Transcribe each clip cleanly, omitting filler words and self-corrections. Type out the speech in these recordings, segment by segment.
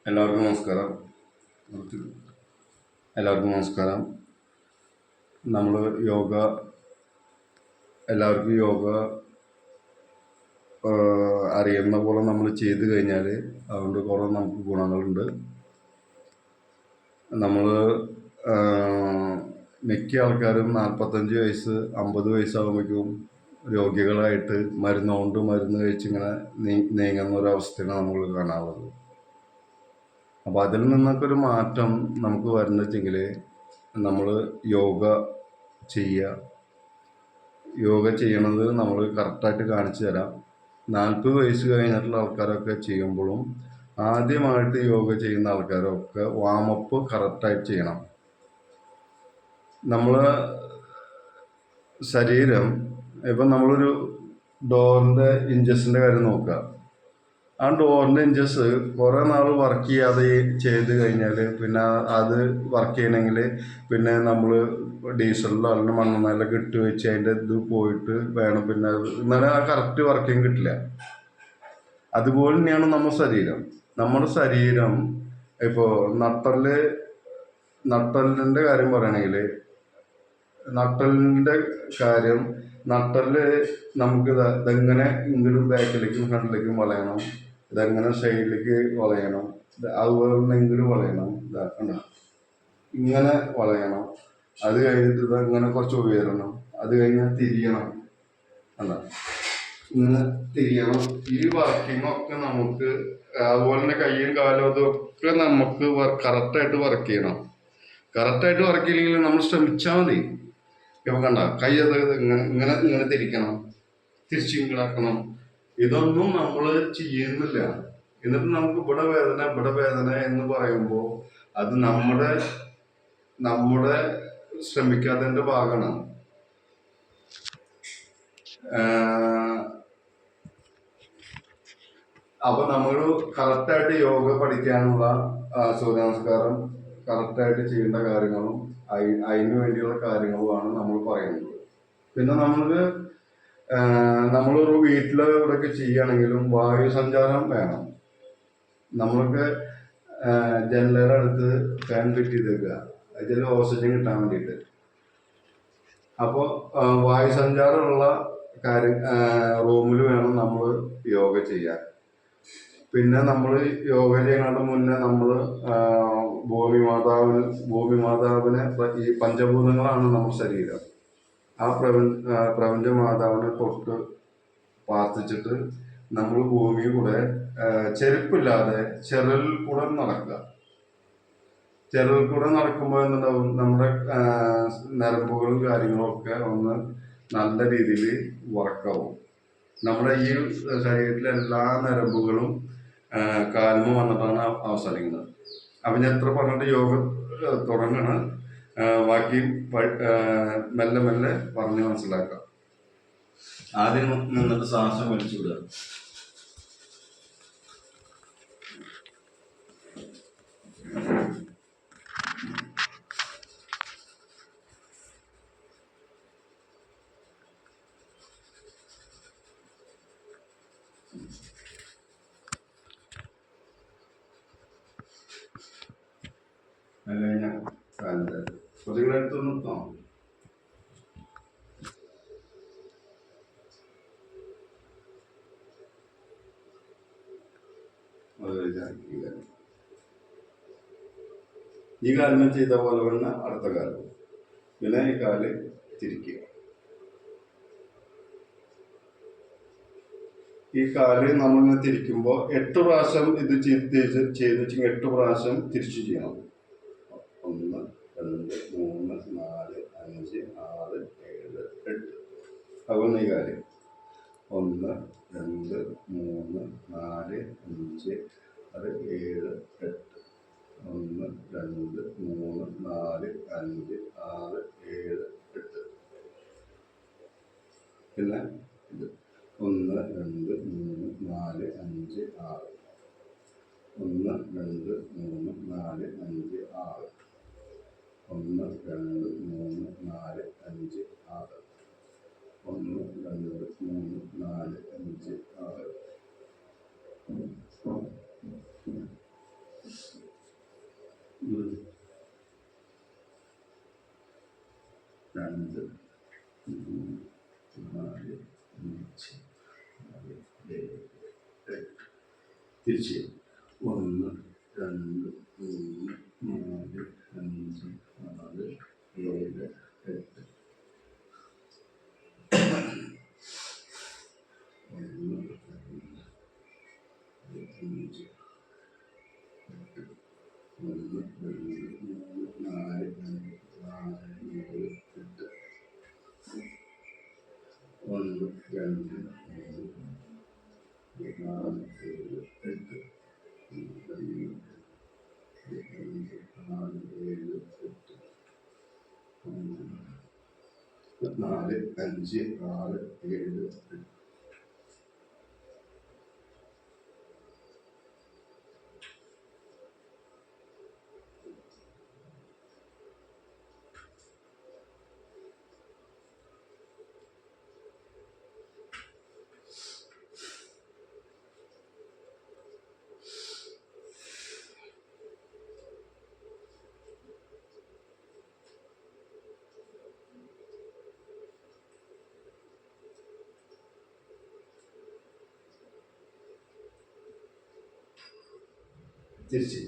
എല്ലാവർക്കും നമസ്കാരം. എല്ലാവർക്കും നമസ്കാരം. നമ്മൾ യോഗ എല്ലാവർക്കും യോഗ അറിയുന്ന പോലെ നമ്മൾ ചെയ്ത് കഴിഞ്ഞാൽ അതുകൊണ്ട് കുറേ നമുക്ക് ഗുണങ്ങളുണ്ട്. നമ്മൾ മിക്ക ആൾക്കാരും 45 വയസ്സ് 50 വയസ്സാകുമ്പോഴേക്കും രോഗികളായിട്ട് മരുന്ന് കഴിച്ചിങ്ങനെ നീങ്ങുന്ന ഒരവസ്ഥയാണ് നമ്മൾ കാണാറുള്ളത്. അപ്പോൾ അതിൽ നിന്നൊക്കെ ഒരു മാറ്റം നമുക്ക് വരണമെങ്കിൽ നമ്മൾ യോഗ ചെയ്യുക. യോഗ ചെയ്യണത് നമ്മൾ കറക്റ്റായിട്ട് കാണിച്ചു തരാം. 40 വയസ്സ് കഴിഞ്ഞിട്ടുള്ള ആൾക്കാരൊക്കെ ചെയ്യുമ്പോഴും ആദ്യമായിട്ട് യോഗ ചെയ്യുന്ന ആൾക്കാരൊക്കെ വാമപ്പ് കറക്റ്റായിട്ട് ചെയ്യണം. നമ്മളെ ശരീരം ഇപ്പം നമ്മളൊരു ഡോറിൻ്റെ ഇഞ്ചസിൻ്റെ കാര്യം നോക്കുക. ആ ഡോറിൻ്റെ ഇഞ്ചസ് കുറേ നാൾ വർക്ക് ചെയ്യാതെ ചെയ്ത് കഴിഞ്ഞാൽ പിന്നെ അത് വർക്ക് ചെയ്യണമെങ്കിൽ പിന്നെ നമ്മൾ ഡീസലിലോ അല്ലെങ്കിൽ മണ്ണെണ്ണയിലൊക്കെ ഇട്ട് വെച്ച് അതിൻ്റെ ഇത് പോയിട്ട് വേണം പിന്നെ എന്നാലും ആ കറക്റ്റ് വർക്കിങ് കിട്ടില്ല. അതുപോലെ തന്നെയാണ് നമ്മുടെ ശരീരം ഇപ്പോൾ നട്ടലിൻ്റെ കാര്യം പറയുകയാണെങ്കിൽ നട്ടല് നമുക്ക് ഇതെങ്ങനെ ഇങ്ങോട്ടും ബാക്കിലേക്കും ഫ്രണ്ടിലേക്കും വളയണം, ഇതെങ്ങനെ സൈഡിലേക്ക് വളയണം, അതുപോലെ തന്നെ ഇങ്ങോട്ട് വളയണം, ഇതാക്കണ്ട ഇങ്ങനെ വളയണം, അത് കഴിഞ്ഞിട്ട് ഇതങ്ങനെ കുറച്ച് ഉയരണം, അത് കഴിഞ്ഞാൽ തിരിയണം, അല്ല ഇങ്ങനെ തിരിയണം. ഈ വർക്കിങ്ങൊക്കെ നമുക്ക് അതുപോലെ തന്നെ കയ്യും കാലും അതൊക്കെ നമുക്ക് കറക്റ്റായിട്ട് വർക്ക് ചെയ്യണം. കറക്റ്റായിട്ട് വർക്ക് ചെയ്യില്ലെങ്കിൽ നമ്മൾ ശ്രമിച്ചാൽ മതി. ഇപ്പം കണ്ട കൈ അത് ഇങ്ങനെ ഇങ്ങനെ തിരിക്കണം, തിരിച്ചിങ്ങാക്കണം. ഇതൊന്നും നമ്മൾ ചെയ്യുന്നില്ല. എന്നിട്ട് നമുക്ക് ഇവിടെ വേദന എന്ന് പറയുമ്പോൾ അത് നമ്മുടെ ശ്രമിക്കാത്തതിന്റെ ഭാഗമാണ്. അപ്പൊ നമ്മൾ കറക്റ്റായിട്ട് യോഗ പഠിക്കാനുള്ള സൂര്യനമസ്കാരം കറക്റ്റായിട്ട് ചെയ്യേണ്ട കാര്യങ്ങളും അതിനു വേണ്ടിയുള്ള കാര്യങ്ങളുമാണ് നമ്മൾ പറയുന്നത്. പിന്നെ നമ്മളൊരു വീട്ടിലൊക്കെ ചെയ്യുകയാണെങ്കിലും വായു സഞ്ചാരം വേണം. നമ്മൾക്ക് ജനലയുടെ അടുത്ത് ഫാൻ ഫിറ്റ് ചെയ്തേക്കുക, അതിൽ ഓക്സിജൻ കിട്ടാൻ വേണ്ടിയിട്ട്. അപ്പോൾ വായു സഞ്ചാരമുള്ള റൂമിൽ വേണം നമ്മൾ യോഗ ചെയ്യാൻ. പിന്നെ നമ്മൾ യോഗ ചെയ്യുന്നതിന് മുന്നേ നമ്മൾ ഭൂമിമാതാവിനെ ഈ പഞ്ചഭൂതങ്ങളാണ് നമ്മുടെ ശരീരം. ആ പ്രപഞ്ച മാതാവിനെ തൊട്ട് പ്രാർത്ഥിച്ചിട്ട് നമ്മൾ ഭൂമി കൂടെ ചെരുപ്പില്ലാതെ ചെറലിൽ കൂടെ നടക്കുമ്പോൾ എന്തുണ്ടാവും, നമ്മുടെ നരമ്പുകളും കാര്യങ്ങളും ഒക്കെ ഒന്ന് നല്ല രീതിയിൽ വർക്കാവും. നമ്മുടെ ഈ ശരീരത്തിലെ എല്ലാ നരമ്പുകളും കാൽമ വന്നിട്ടാണ് അവസാനിക്കുന്നത്. അപ്പം ഞാൻ എത്ര പറഞ്ഞിട്ട് യോഗ തുടങ്ങണം, ബാക്കി മെല്ലെ മെല്ലെ പറഞ്ഞ് മനസ്സിലാക്കാം. ആദ്യം നിന്നിട്ട് ശ്വാസം വലിച്ചു വിടുക. അത് കഴിഞ്ഞാൽ കാലിൻ്റെ കൊതുകളെടുത്ത് നിർത്താം. ഈ കാലിന് ചെയ്ത പോലെ തന്നെ അടുത്ത കാലം, പിന്നെ ഈ കാല് തിരിക്കുക. ഈ കാല് നമ്മളിങ്ങനെ തിരിക്കുമ്പോൾ 8 പ്രാവശ്യം ഇത് ചെയ്ത് 8 പ്രാവശ്യം തിരിച്ചു ചെയ്യണം. 1 2 3 4 5 6 7 8. അതുപോലെ ഈ കാര്യം 1 2 3 4 5 6 7 8. 1 2 3 4 5 6 7 8. പിന്നെ ഇത് 1 2 3 4 5 6. 1 2 3 4 5 6. 1 2 3 4 5 6. 1 2 3 4 5 6. തിരിച്ച് 1 2 3 4 5 6 7 8 നാല് അഞ്ച് ആറ് ഏഴ് തിരിച്ച്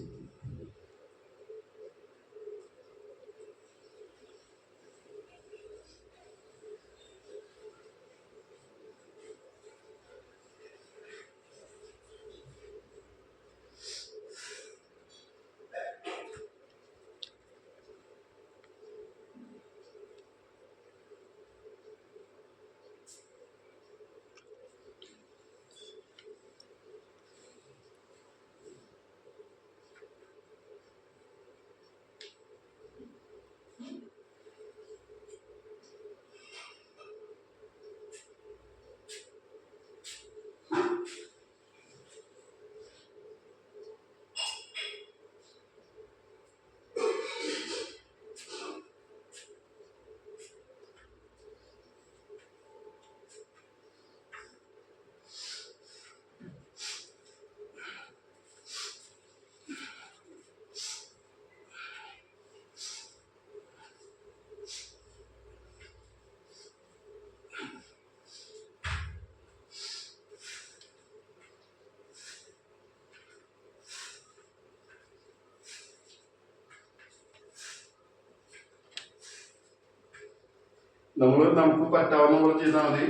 നമുക്ക് പറ്റാവുന്ന പോലെ ചെയ്താൽ മതി.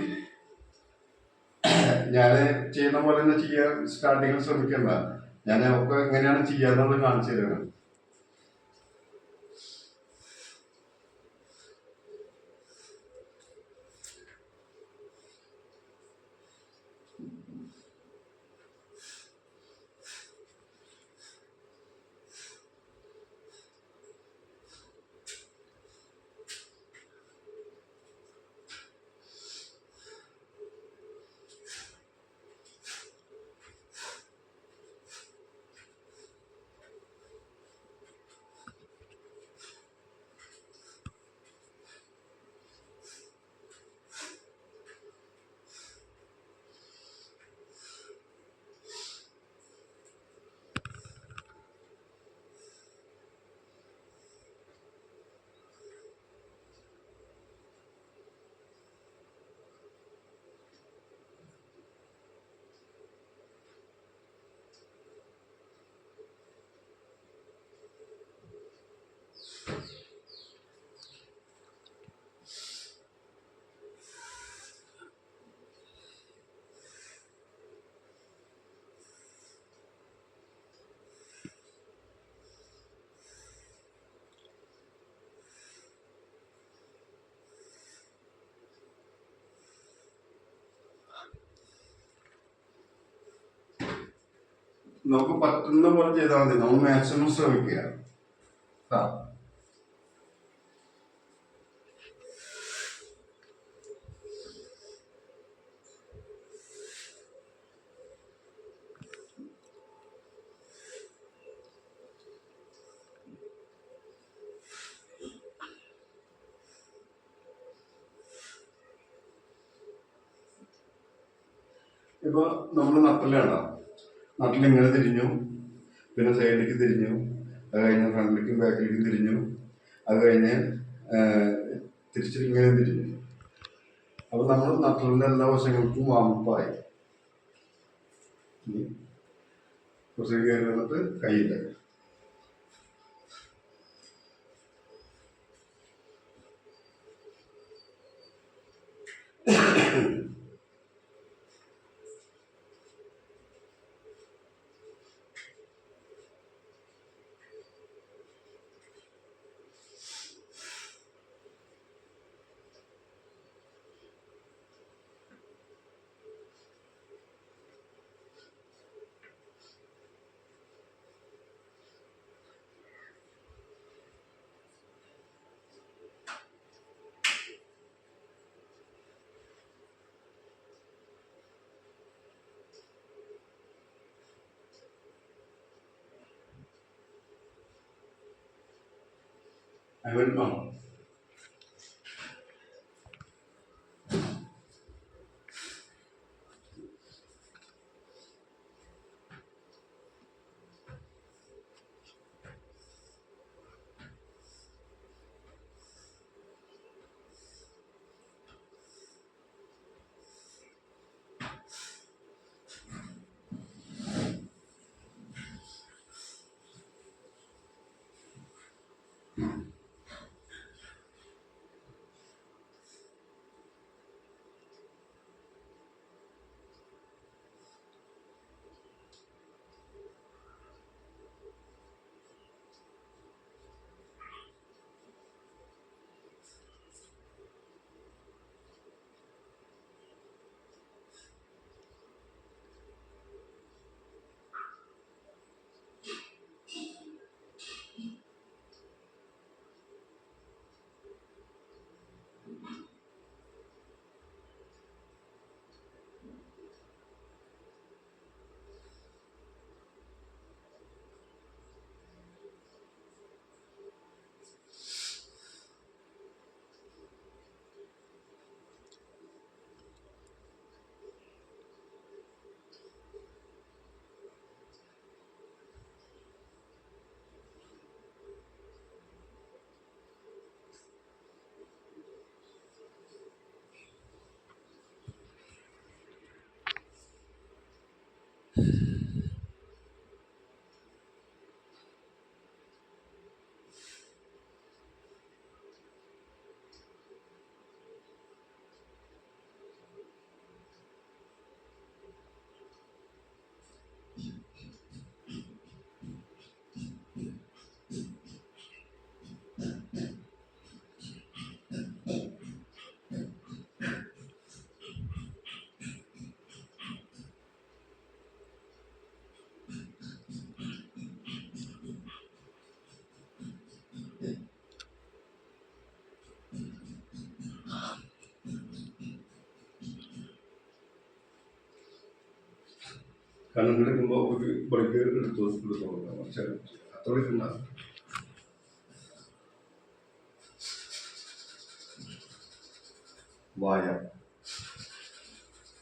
ഞാൻ ചെയ്യുന്ന പോലെ തന്നെ ചെയ്യാൻ സ്റ്റാർട്ടിങ്ങിൽ ശ്രമിക്കണ്ട. ഞാൻ ഒക്കെ എങ്ങനെയാണ് ചെയ്യാന്നുള്ളത് കാണിച്ചു തരാണ്. നമുക്ക് പറ്റുന്ന പോലെ ചെയ്താൽ മതി. നമ്മൾ മാക്സിമം ശ്രമിക്കുക. ഇപ്പൊ നമ്മൾ നട്ടിലാണ്. നട്ടിലിങ്ങനെ തിരിഞ്ഞു, പിന്നെ സൈഡിലേക്ക് തിരിഞ്ഞു, അത് കഴിഞ്ഞ് ഫ്രണ്ടിലേക്കും ബാക്കിലേക്കും തിരിഞ്ഞു, അത് കഴിഞ്ഞ് തിരിച്ചിങ്ങനെ തിരിഞ്ഞു. അപ്പൊ നമ്മൾ നട്ടലിന്റെ എല്ലാ വശങ്ങൾക്കും വാമപ്പായി. കുറച്ച് കയറി വന്നിട്ട് കയ്യില്ല. അവൻ കണ്ണുകളെടുക്കുമ്പോൾ ഒരു ബ്രേക്ക് എടുത്തോളാം. പക്ഷേ അത്ര ഉണ്ടാകും. വായ